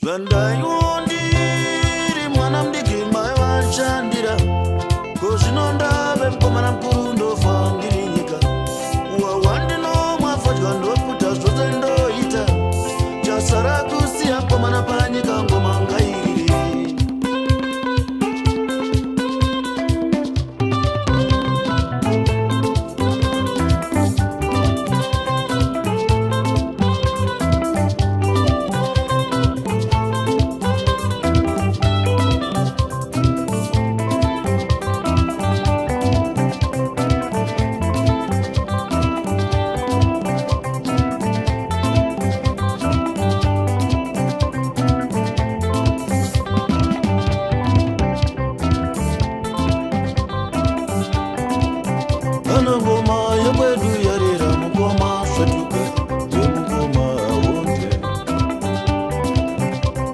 Zvandaive ndiri mwana mudiki mai vachandida zvino ndave mukomana mukuru ndofa ndiri nyika Hwahwa ndinomwa fodya ndoputa zvose ndoita Chasara kusiya mukomana panyika ngoma ngairire Ngoma Yekwedu yorira mukoma svetuka mukoma ahonde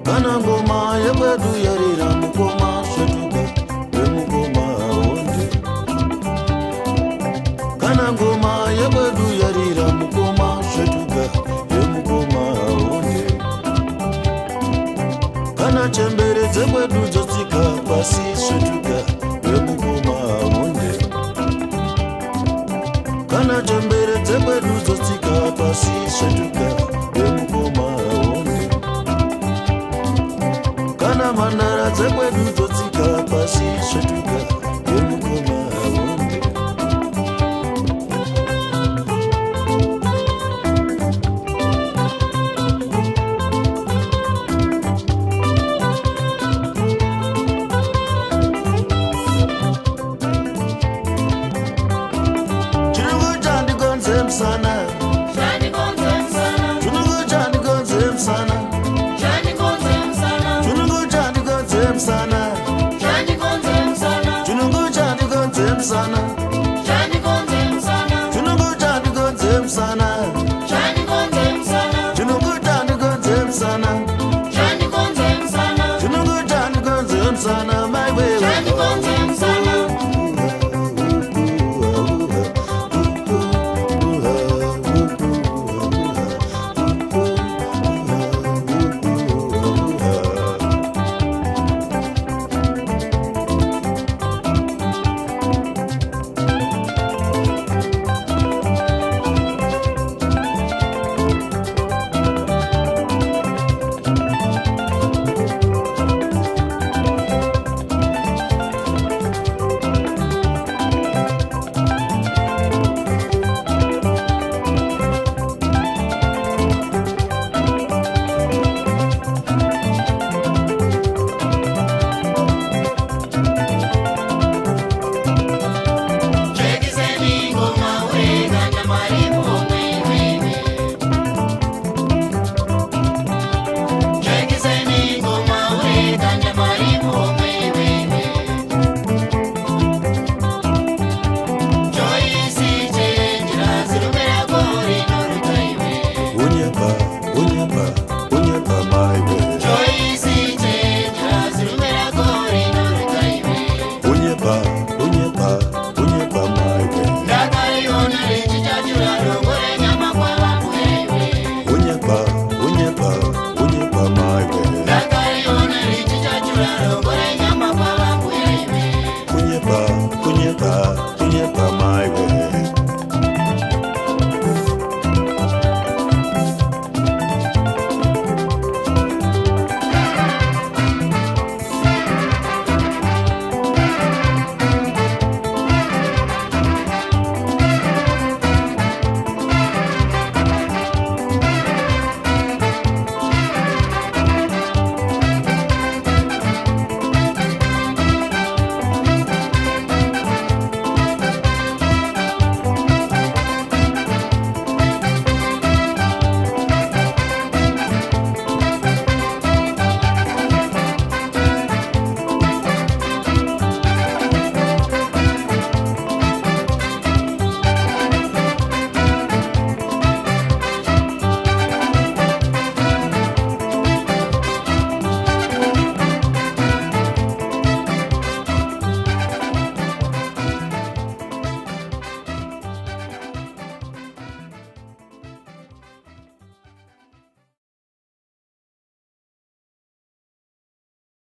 Kana Ngoma Yekwedu yorira mukoma svetuka mukoma ahonde Kana Ngoma Yekwedu yorira mukoma svetuka mukoma ahonde Kana chembere dzekwedu dzotsika pasi svetuka mukoma ahonde Kana chembere dzekwedu dzotsika pasi svetuka mukoma ahonde Kana mandara dzekwedu dzotsika pasi svetuka mukoma ahonde Sana Shani konzem sana Chunungu chani konzem sana Shani konzem sana Chunungu chani konzem sana Shani konzem sana Chunungu chani konzem sana